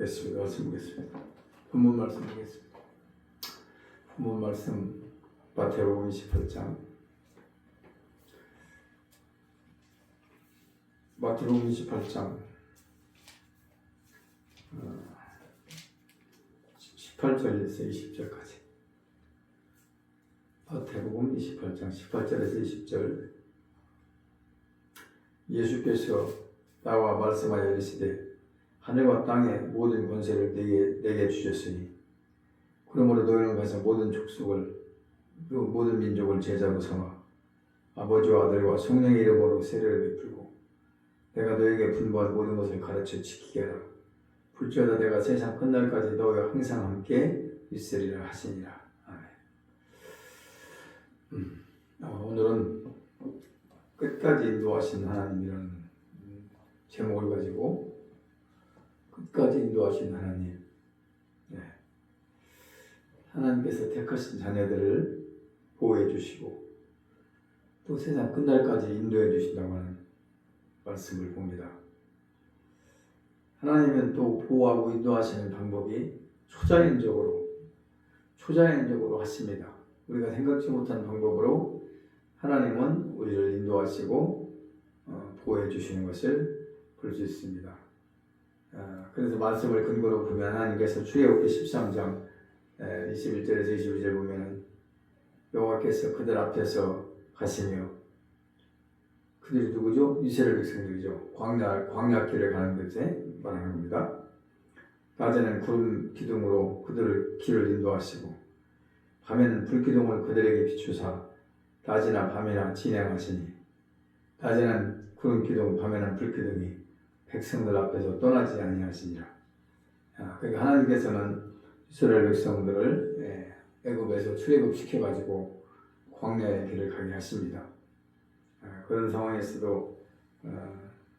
보겠습니다. 말씀 보겠습니다. 본문 말씀 보겠습니다. 본문 말씀 마태복음 28장. 마태복음 28장 18절에서 20절까지. 마태복음 28장 18절에서 20절. 예수께서 나와 말씀하여 이르시되 하늘과 땅의 모든 권세를 내게 주셨으니 그러므로 너희는 가서 모든 족속을 모든 민족을 제자로 삼아 아버지와 아들과 성령의 이름으로 세례를 베풀고 내가 너에게 분부한 모든 것을 가르쳐 지키게 하라. 불지어다 내가 세상 끝날까지 너희와 항상 함께 있으리라 하시니라. 아멘. 오늘은 끝까지 인도하신 하나님이라는 제목을 가지고 끝까지 인도하신 하나님, 하나님께서 택하신 자녀들을 보호해 주시고 또 세상 끝날까지 인도해 주신다고 하는 말씀을 봅니다. 하나님은 또 보호하고 인도하시는 방법이 초자연적으로 하십니다. 우리가 생각지 못한 방법으로 하나님은 우리를 인도하시고 보호해 주시는 것을 볼 수 있습니다. 그래서 말씀을 근거로 보면 하나님께서 출애굽기 13장 21절에서 22절 보면은 여호와께서 그들 앞에서 가시며 그들이 누구죠? 이스라엘 백성들이죠. 광야길을 가는 것에 말하는 겁니다. 낮에는 구름 기둥으로 그들을 길을 인도하시고 밤에는 불기둥을 그들에게 비추사 낮이나 밤이나 진행하시니 낮에는 구름 기둥 밤에는 불기둥이 백성들 앞에서 떠나지 아니하시니라. 그러니까 하나님께서는 이스라엘 백성들을 애굽에서 출애굽시켜가지고 광야의 길을 가게 하십니다. 그런 상황에서도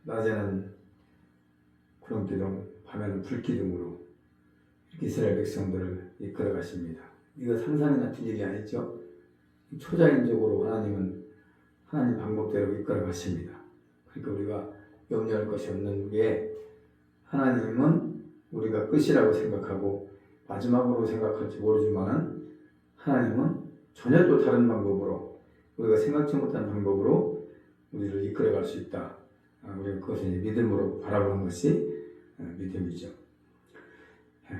낮에는 구름 기둥, 밤에는 불기둥으로 이스라엘 백성들을 이끌어 가십니다. 이거 상상이나 튼 일이 아니죠. 초자연적으로 하나님은 하나님 방법대로 이끌어 가십니다. 그러니까 우리가 염려할 것이 없는 게 하나님은 우리가 끝이라고 생각하고 마지막으로 생각할지 모르지만은 하나님은 전혀 또 다른 방법으로 우리가 생각지 못한 방법으로 우리를 이끌어갈 수 있다. 우리가 그것을 믿음으로 바라보는 것이 믿음이죠.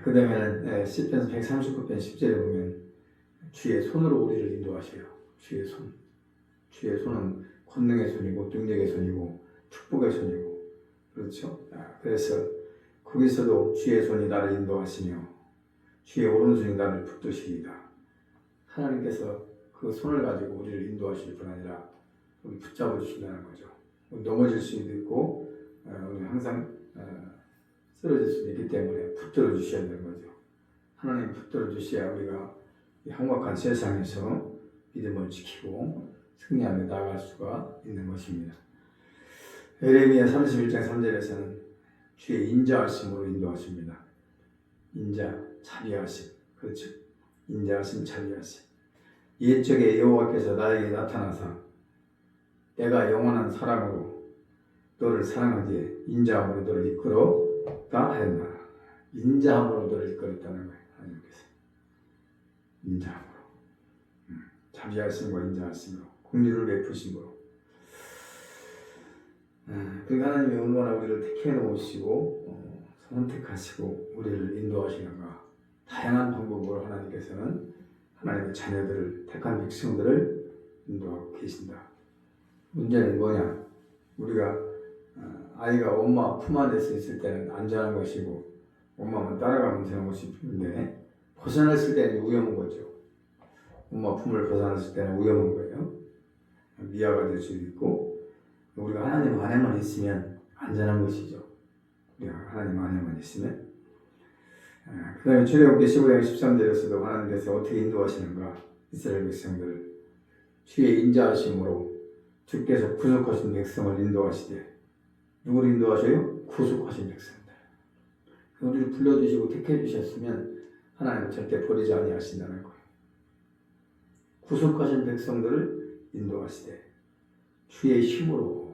그 다음에는 시편 139편 10절에 보면 주의 손으로 우리를 인도하셔요. 주의 손. 주의 손은 권능의 손이고 능력의 손이고 축복의 손이고 그렇죠. 그래서 거기서도 주의 손이 나를 인도하시며 주의 오른손이 나를 붙드시리다. 하나님께서 그 손을 가지고 우리를 인도하실 뿐 아니라 우리 붙잡아 주신다는 거죠. 넘어질 수도 있고 우리 항상 쓰러질 수도 있기 때문에 붙들어 주셔야 되는 거죠. 하나님 붙들어 주셔야 우리가 이 험악한 세상에서 믿음을 지키고 승리하며 나아갈 수가 있는 것입니다. 에레미야 31장 3절에서는 주의 인자하심으로 인도하십니다. 인자, 자비하심. 그렇죠. 인자하심, 자비하심. 옛적에 여호와께서 나에게 나타나사 내가 영원한 사랑으로 너를 사랑하기에 인자함으로 너를 이끌어가 하였나라. 인자함으로 너를 이끌었다는 거예요. 하나님께서. 인자함으로. 자비하심과 인자하심으로. 긍휼을 베푸심으로. 그러니까 하나님이 얼마나 우리를 택해 놓으시고 선택하시고 우리를 인도하시는가. 다양한 방법으로 하나님께서는 하나님의 자녀들을 택한 백성들을 인도하고 계신다. 문제는 뭐냐? 우리가 아이가 엄마 품 안에서 있을 때는 안전한 것이고 엄마만 따라가면 되는 것인데 벗어났을 때는 위험한 거죠. 엄마 품을 벗어났을 때는 위험한 거예요. 미아가 될 수도 있고 우리가 하나님 안에만 있으면 안전한 것이죠. 우리가 하나님 안에만 있으면. 그 다음에 출애굽기 15장 13절에서도 하나님께서 어떻게 인도하시는가. 이스라엘 백성들을 주의 인자하심으로 주께서 구속하신 백성을 인도하시되 누구를 인도하셔요? 구속하신 백성들. 우리를 불러주시고 택해주셨으면 하나님은 절대 버리지 아니하신다는 거예요. 구속하신 백성들을 인도하시되 주의 힘으로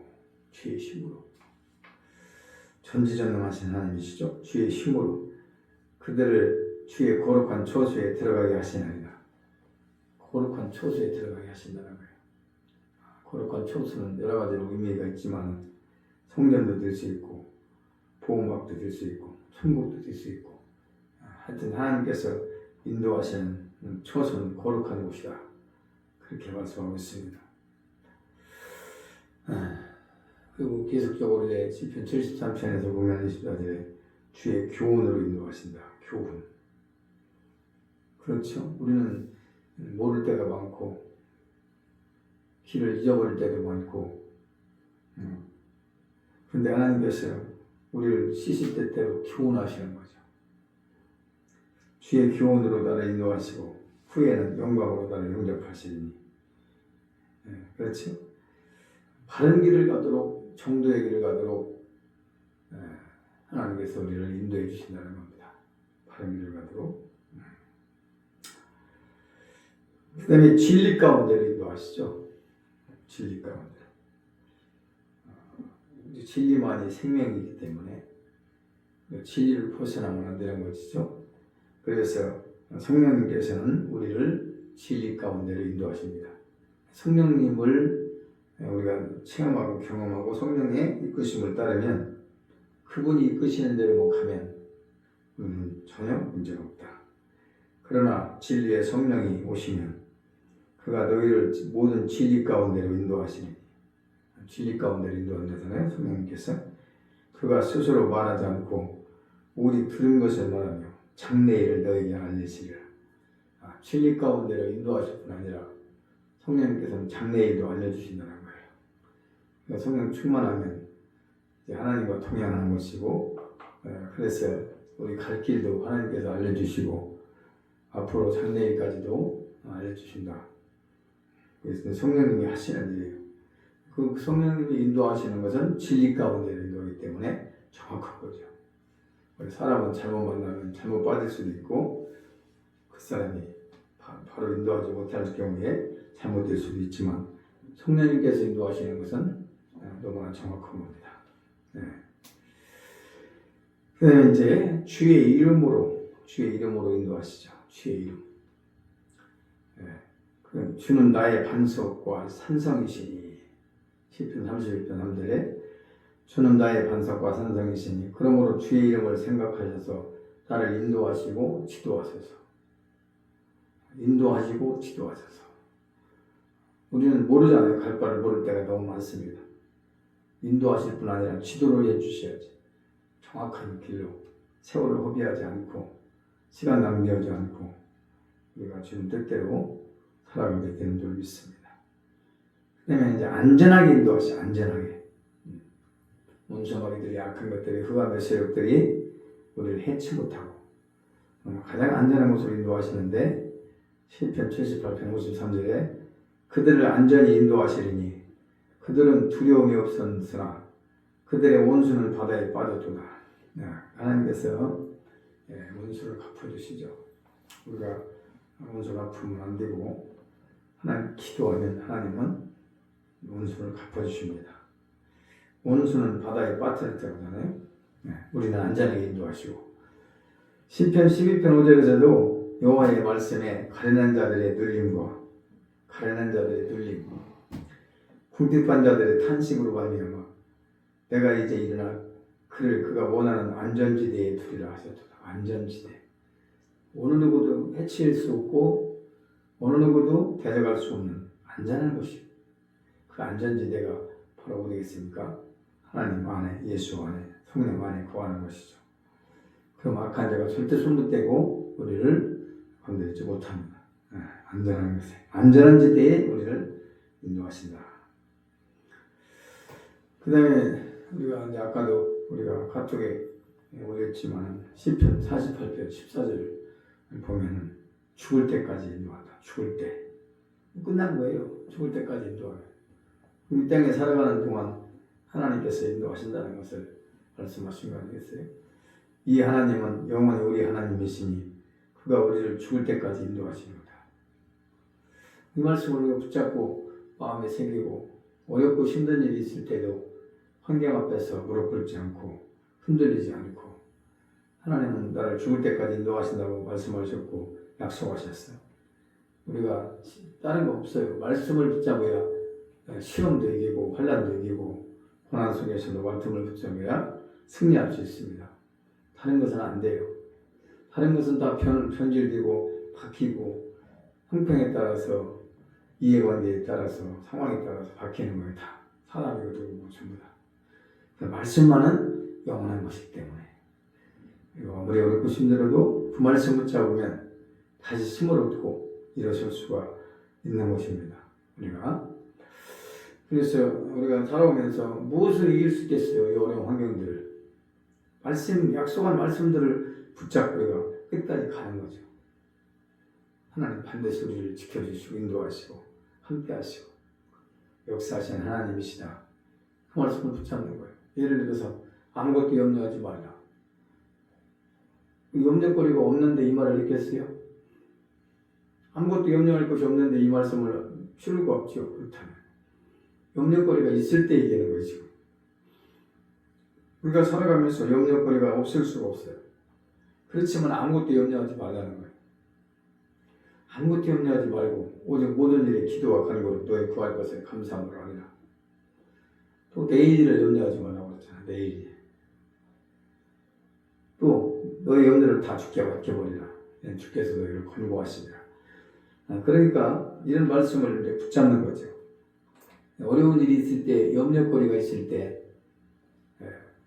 전지전능하신 하나님이시죠. 주의 힘으로 그들을 주의 거룩한 초소에 들어가게 하시나이다. 거룩한 초소에 들어가게 하신다는 거예요. 거룩한 초소는 여러 가지로 의미가 있지만 성전도 될 수 있고 보호막도 될 수 있고 천국도 될 수 있고, 하여튼 하나님께서 인도하시는 초소는 거룩한 곳이다, 그렇게 말씀하고 있습니다. 그리고 계속적으로 이제 시편 73편에서 보면 20절에 주의 교훈으로 인도하신다. 교훈. 그렇죠. 우리는 모를 때가 많고 길을 잊어버릴 때도 많고, 그런데 하나님께서 우리를 시시때때로 교훈하시는 거죠. 주의 교훈으로 나를 인도하시고 후에는 영광으로 나를 영접하시니, 그렇죠. 바른 길을 가도록, 정도의 길을 가도록 하나님께서 우리를 인도해 주신다는 겁니다. 바른 길을 가도록. 그 다음에 진리 가운데로 인도하시죠. 진리 가운데. 진리만이 생명이기 때문에 진리를 벗어나면 안 되는 것이죠. 그래서 성령님께서는 우리를 진리 가운데로 인도하십니다. 성령님을 우리가 체험하고 경험하고 성령의 이끄심을 따르면, 그분이 이끄시는 대로 가면 전혀 문제가 없다. 그러나 진리의 성령이 오시면 그가 너희를 모든 진리 가운데로 인도하시니, 진리 가운데로 인도한다잖아요. 성령님께서 그가 스스로 말하지 않고 오직 들은 것을 말하며 장래일을 너에게 알리시리라. 진리 가운데로 인도하실 뿐 아니라 성령님께서는 장래일도 알려주신다는 거예요. 그러니까 성령 충만하면 이제 하나님과 동행하는 것이고, 그래서 우리 갈 길도 하나님께서 알려주시고 앞으로 장래일까지도 알려주신다. 그래서 성령님이 하시는 일이에요. 그 성령님이 인도하시는 것은 진리 가운데로 인도하기 때문에 정확한 거죠. 사람은 잘못 만나면 잘못 빠질 수도 있고, 그 사람이 바로 인도하지 못할 경우에 잘못될 수도 있지만, 성령님께서 인도하시는 것은 너무나 정확한 겁니다. 그다음에 이제 주의 이름으로 인도하시죠. 주의 이름. 주는 나의 반석과 산성이시니, 시편 31편 3절에 주는 나의 반석과 산성이시니 그러므로 주의 이름을 생각하셔서 나를 인도하시고 지도하소서. 인도하시고 지도하소서. 우리는 모르잖아요. 갈 바를 모를 때가 너무 많습니다. 인도하실 뿐 아니라 지도를 해주셔야지. 정확한 길로, 세월을 허비하지 않고 시간 낭비하지 않고 우리가 주는 뜻대로 살아가게 되는 줄 믿습니다. 그 다음에 이제 안전하게 인도하시죠. 안전하게. 원수마귀들이, 악한 것들이, 흑암의 세력들이 우리를 해치 못하고 가장 안전한 곳으로 인도하시는데, 시편 78편 53절에 그들을 안전히 인도하시리니 그들은 두려움이 없었으나 그들의 원수는 바다에 빠졌도다. 하나님께서 원수를 갚아주시죠. 우리가 원수 갚으면 안 되고, 하나님 기도하면 하나님은 원수를 갚아주십니다. 원수는 바다에 빠뜨렸다고 하잖아요. 우리는 안전하게 인도하시고, 시편 12편 5절에서도 여호와의 말씀에 가련한 자들의 눌림과 궁핍한 자들의 탄식으로 말미암아 내가 이제 일어나 그가 원하는 안전지대에 두리라 하셨도다. 안전지대. 어느 누구도 해칠 수 없고 어느 누구도 데려갈 수 없는 안전한 곳이, 그 안전지대가 바로 어디겠습니까? 하나님 안에, 예수 안에, 성령 안에 거하는 것이죠. 그럼 악한 자가 절대 손도 떼고 우리를 건드리지 못합니다. 안전한 곳에, 안전한 지대에 우리를 인도하신다. 그 다음에 우리가 이제 아까도 우리가 카톡에 올렸지만 시편 48편 14절 보면은 죽을 때까지 인도한다. 죽을 때. 끝난 거예요. 죽을 때까지 인도하는. 이 땅에 살아가는 동안 하나님께서 인도하신다는 것을 말씀하신 거 아니겠어요? 이 하나님은 영원히 우리 하나님이시니 그가 우리를 죽을 때까지 인도하십니다. 이 말씀을 우리가 붙잡고 마음에 새기고 어렵고 힘든 일이 있을 때도 환경 앞에서 무릎 꿇지 않고 흔들리지 않고 하나님은 나를 죽을 때까지 인도하신다고 말씀하셨고 약속하셨어요. 우리가 다른 거 없어요. 말씀을 붙잡아야 시험도 이기고 환난도 이기고 고난 속에서도 말씀을 붙잡아야 승리할 수 있습니다. 다른 것은 안 돼요. 다른 것은 다 변질되고 바뀌고 형평에 따라서 이해관계에 따라서 상황에 따라서 바뀌는 거예요. 다 사람이거든요. 전부 다. 말씀만은 영원한 것이기 때문에 아무리 어렵고 힘들어도 그 말씀 붙잡으면 다시 힘을 얻고 일어설 수가 있는 것입니다. 그래서 우리가 살아오면서 무엇을 이길 수 있겠어요? 이 어려운 환경들을. 약속한 말씀들을 붙잡고 우리가 끝까지 가는 거죠. 하나님 반드시 우리를 지켜주시고 인도하시고 함께하시고 역사하시는 하나님이시다. 그 말씀을 붙잡는 거예요. 예를 들어서 아무것도 염려하지 말라. 염려거리가 없는데 이 말을 읽겠어요? 아무것도 염려할 것이 없는데 이 말씀을 필요가 없죠. 그렇다면 염려거리가 있을 때 얘기하는 거죠. 우리가 살아가면서 염려거리가 없을 수가 없어요. 그렇지만 아무것도 염려하지 말라는 거예요. 아무것도 염려하지 말고 오직 모든 일에 기도와 간구로 너의 구할 것을 감사함으로 하리라. 또 내일을 염려하지 말라고 그랬잖아. 내일. 또 너의 염려를 다 주께 맡겨버리라. 주께서 너희를 권고하시리라. 그러니까 이런 말씀을 이제 붙잡는 거죠. 어려운 일이 있을 때, 염려거리가 있을 때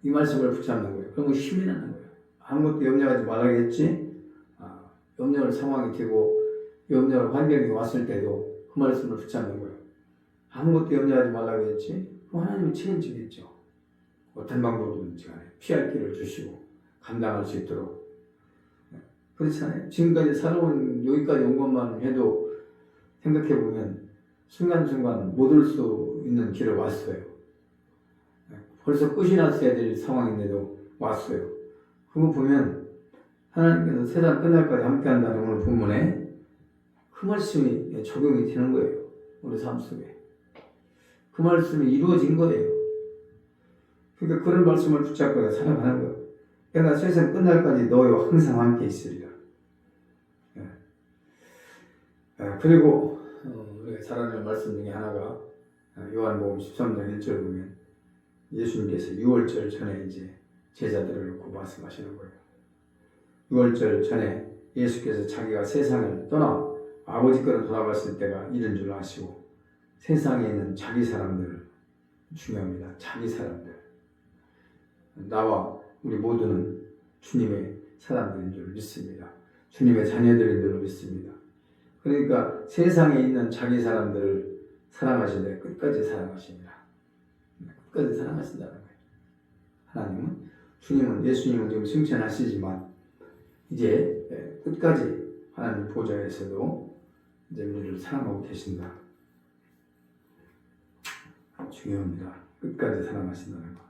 이 말씀을 붙잡는 거예요. 그러면 힘이 나는 거예요. 아무것도 염려하지 말아야겠지. 염려할 상황이 되고 염려할 환경이 왔을 때도 그 말씀을 붙잡는 거예요. 아무것도 염려하지 말아야겠지. 그럼 하나님이 책임지겠죠. 어떤 방법이든지 간에 피할 길을 주시고 감당할 수 있도록. 그렇잖아요. 지금까지 살아온 여기까지 온 것만 해도 생각해보면 순간순간 못 올 수 있는 길을 왔어요. 벌써 끝이 났어야 될 상황인데도 왔어요. 그거 보면 하나님께서 세상 끝날까지 함께한다는 오늘 본문에 그 말씀이 적용이 되는 거예요. 우리 삶 속에. 그 말씀이 이루어진 거예요. 그러니까 그런 말씀을 붙잡고 살아가는 거예요. 내가 세상 끝날까지 너희와 항상 함께 있으리라. 그리고 우리가 잘 아는 말씀 중에 하나가 요한복음 13장 1절 보면 예수님께서 6월절 전에 이제 제자들을 놓고 말씀하시는 거예요. 6월절 전에 예수께서 자기가 세상을 떠나 아버지께로 돌아갔을 때가 이른 줄 아시고 세상에 있는 자기 사람들 중요합니다. 자기 사람들. 나와 우리 모두는 주님의 사람들인 줄 믿습니다. 주님의 자녀들인 줄 믿습니다. 그러니까 세상에 있는 자기 사람들을 사랑하시되 끝까지 사랑하십니다. 끝까지 사랑하신다는 거예요. 하나님은, 주님은, 예수님은 지금 승천하시지만 이제 끝까지 하나님 보좌에서도 이제 우리를 사랑하고 계신다. 중요합니다. 끝까지 사랑하신다는 거.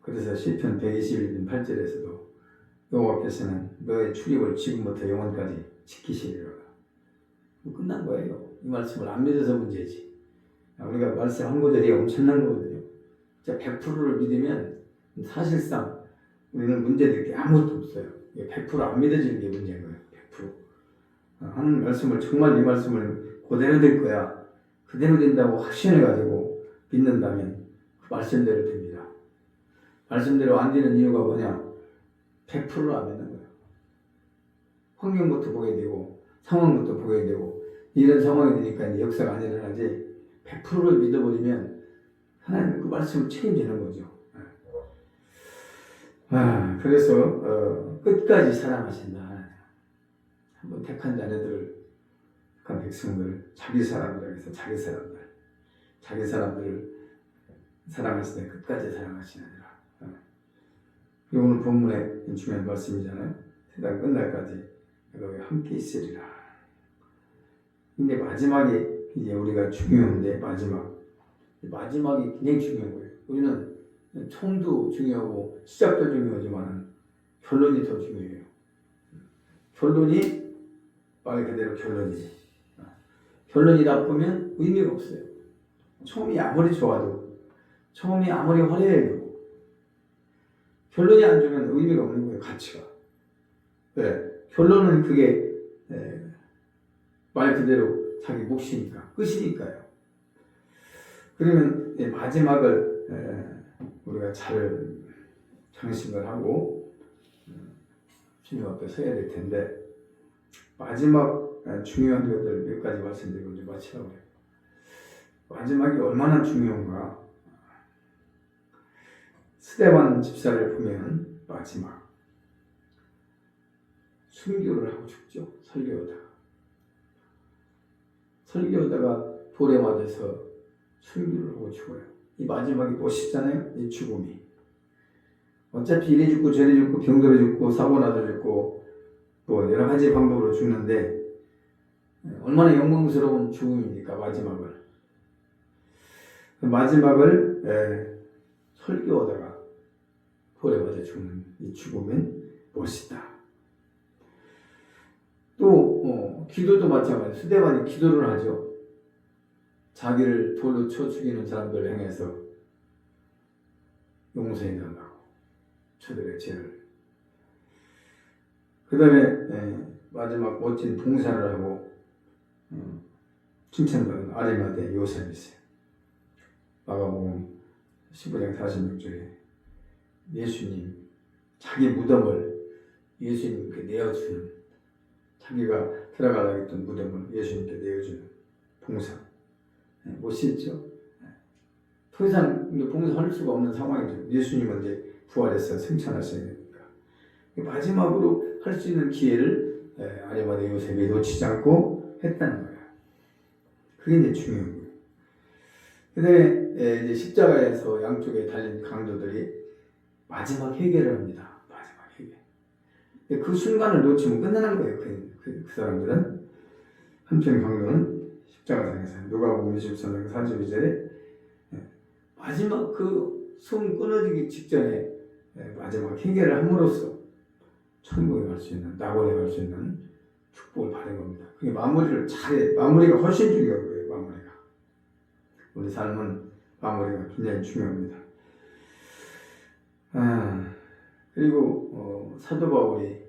그래서 시편 121편 8절에서도 여호와께서는 너의 출입을 지금부터 영원까지 지키시리라. 끝난 거예요. 이 말씀을 안 믿어서 문제지. 우리가 말씀 한 구절이 엄청난 거거든요. 100%를 믿으면 사실상 우리는 문제될 게 아무것도 없어요. 100%안 믿어지는 게 문제인 거예요. 100%. 하는 말씀을 정말 이 말씀을 그대로 될 거야. 그대로 된다고 확신해가지고 믿는다면 그 말씀대로 됩니다. 말씀대로 안 되는 이유가 뭐냐? 100%를 안 믿는 거예요. 환경부터 보게 되고 상황부터 보게 되고 이런 상황이 되니까 이제 역사가 안 일어나지. 100%를 믿어버리면 하나님 그 말씀을 책임지는 거죠. 그래서 끝까지 사랑하신다. 한번 택한 자녀들을, 택한 백성들을 자기 사람이라고 해서 자기 사람들을 사랑하실 때 끝까지 사랑하시느니라. 그리고 오늘 본문의 중요한 말씀이잖아요. 세상 끝날까지 너희와 함께 있으리라. 근데 마지막에 이제 우리가 중요한데 마지막이 굉장히 중요한 거예요. 우리는 총도 중요하고 시작도 중요하지만 결론이 더 중요해요. 결론이 말 그대로 결론이지. 결론이 나쁘면 의미가 없어요. 처음이 아무리 좋아도, 처음이 아무리 화려해도 결론이 안 좋으면 의미가 없는 거예요. 가치가. 결론은 그게 말 그대로 자기 몫이니까, 끝이니까요. 그러면 마지막을 우리가 잘 장식을 하고 주님 앞에 서야 될 텐데, 마지막 중요한 것들 몇 가지 말씀드리고 이제 마치라고 해요. 마지막이 얼마나 중요한가. 스데반 집사를 보면 마지막 순교를 하고 죽죠. 설교하다가 돌에 맞아서 순교를 하고 죽어요. 이 마지막이 멋있잖아요. 이 죽음이. 어차피 이래 죽고 저래 죽고 병들어 죽고 사고 나서 죽고 또 여러 가지 방법으로 죽는데 얼마나 영광스러운 죽음입니까? 마지막을 설교하다가 돌에 맞아 죽는 이 죽음은 멋있다. 또 기도도 마찬가지예요. 스데반이 기도를 하죠. 자기를 돌로 쳐 죽이는 사람들을 향해서 용서해 달라고, 저들의 죄를. 그 다음에 마지막 멋진 봉사를 하고 칭찬받은 아리마대 요셉이 있어요. 마가복음 15장 46절에 예수님, 자기 무덤을 예수님께 내어주는, 자기가 들어가려고 했던 무덤을 예수님께 내어주는 봉사. 멋있죠? 더 이상 봉사할 수가 없는 상황이죠. 예수님은 이제 부활해서 승천하셔야 되니까. 마지막으로 할 수 있는 기회를 아리마대 요셉이 놓치지 않고 했다는 거예요. 그게 이제 중요한 거예요. 근데 이제 십자가에서 양쪽에 달린 강도들이 마지막 회개를 합니다. 마지막 회개. 그 순간을 놓치면 끝나는 거예요. 그 사람들은. 한편 강도는 십자가상에서 누가복음 23장 42절에 마지막 그 손 끊어지기 직전에 마지막 회개를 함으로써 천국에 갈 수 있는, 낙원에 갈 수 있는 축복을 받은 겁니다. 그게 마무리를 잘해. 마무리가 훨씬 중요하고요. 마무리가. 우리 삶은 마무리가 굉장히 중요합니다. 그리고 사도 바울이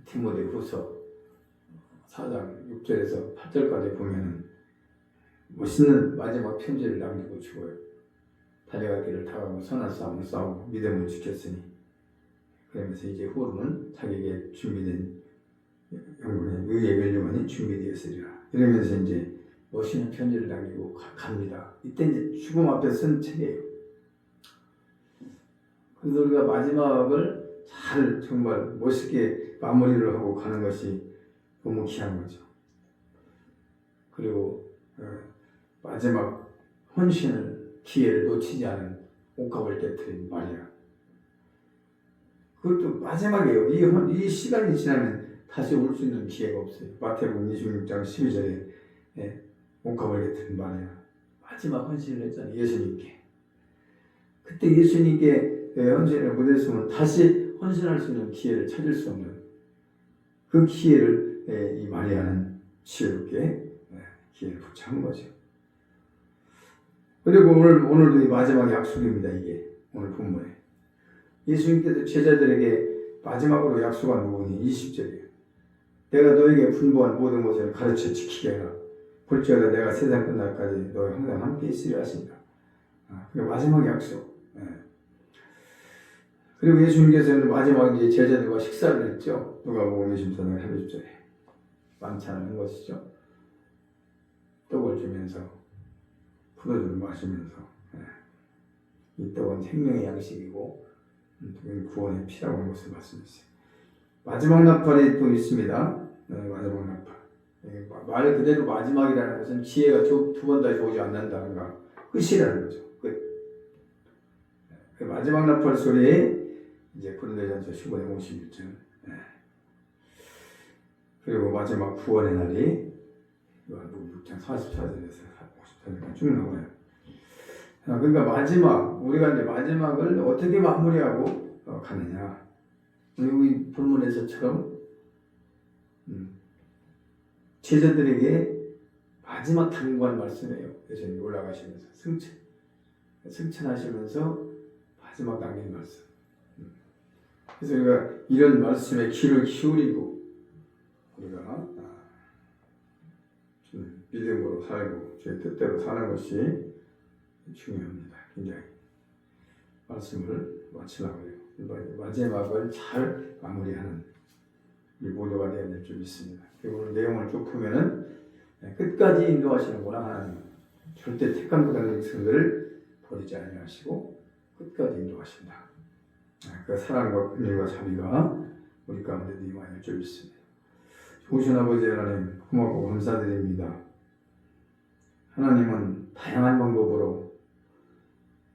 디모데후서 4장 6절에서 8절까지 보면은 멋있는 마지막 편지를 남기고 죽어요. 달려갈 길을 다가고 선한 싸움을 싸우고 믿음을 지켰으니, 그러면서 이제 후로는 자기에게 준비된 영광의 의의 멸류관이 준비되었으리라. 이러면서 이제 멋있는 편지를 남기고 갑니다. 이때 이제 죽음 앞에 쓴 책이에요. 그래서 우리가 마지막을 잘 정말 멋있게 마무리를 하고 가는 것이 너무 귀한 거죠. 그리고 마지막 헌신을, 기회를 놓치지 않은 옥합을 깨트린 마리아. 그것도 마지막이에요. 이 시간이 지나면 다시 올 수 있는 기회가 없어요. 마태복음 26장 12절에 옥합을 깨트린 마리아. 마지막 헌신을 했잖아요. 예수님께. 그때 예수님께 헌신을 못했으면 다시 헌신할 수 있는 기회를 찾을 수 없는 그 기회를 이 마리아는 지혜롭게 기회를 붙잡은 거죠. 그리고 오늘도 이 마지막 약속입니다. 이게 오늘 본문에 예수님께서 제자들에게 마지막으로 약속한 부분이 20절이에요. 내가 너에게 분부한 모든 것을 가르쳐 지키게 하라. 볼지어다 내가 세상 끝날까지 너와 항상 함께 있으리라 하신다. 그게 마지막 약속. 그리고 예수님께서는 마지막 이제 제자들과 식사를 했죠. 누가복음 23장 30절에 만찬을 한 것이죠. 떡을 주면서 포도주를 마시면서 이 떡은 생명의 양식이고 구원의 피라고 하는 것을 말씀했어요. 마지막 나팔이 또 있습니다. 마지막 나팔. 말 그대로 마지막이라는 것은 기회가 두 번 다시 오지 않는다는가, 끝이라는 거죠. 끝. 그 마지막 나팔 소리에 이제 고린도전서 15장 51절. 그리고 마지막 구원의 날이 요한복음 6장 44절에서 54절까지 쭉 나와요. 그러니까 마지막, 우리가 이제 마지막을 어떻게 마무리하고 가느냐. 우리 본문에서처럼 제자들에게 마지막 당부한 말씀이에요. 예수님이 올라가시면서 승천하시면서 마지막 남긴 말씀. 그래서 우리가 이런 말씀에 귀를 기울이고 우리가 좀 믿음으로 살고 제 뜻대로 사는 것이 중요합니다. 굉장히 말씀을 마치려고 해요. 마지막을 잘 마무리하는 우리 모두가 되어야 될 줄 믿습니다. 오늘 내용을 쭉 보면은 끝까지 인도하시는구나. 하나님 절대 택한 받은 백성들을 버리지 아니하시고 끝까지 인도하신다. 그 사랑과 긍휼과 자비가 우리 가운데도 임하여 줄 믿습니다. 좋으신 아버지 하나님 고맙고 감사드립니다. 하나님은 다양한 방법으로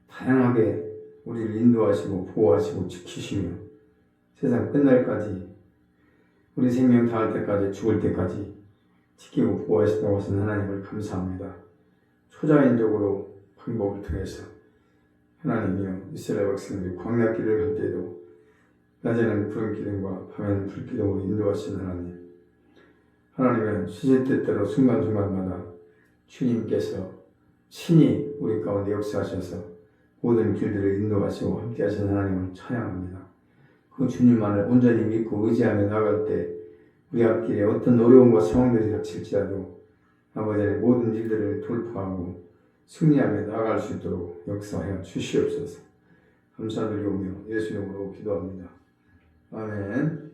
다양하게 우리를 인도하시고 보호하시고 지키시며 세상 끝날까지 우리 생명 다할 때까지 죽을 때까지 지키고 보호하신다고 하신 하나님을 감사합니다. 초자연적으로 방법을 통해서 하나님이여 이스라엘 백성들이 광야길을 갈 때도 낮에는 구름 기둥과 밤에는 불 기둥으로 인도하신 하나님, 하나님은 시시때때로 순간순간마다 주님께서 친히 우리 가운데 역사하셔서 모든 길들을 인도하시고 함께하신 하나님을 찬양합니다. 그 주님만을 온전히 믿고 의지하며 나갈 때 우리 앞길에 어떤 어려움과 상황들이 닥칠지라도 아버지의 모든 일들을 돌파하고 승리하며 나아갈 수 있도록 역사하여 주시옵소서. 감사드리오며 예수 이름으로 기도합니다. 아멘.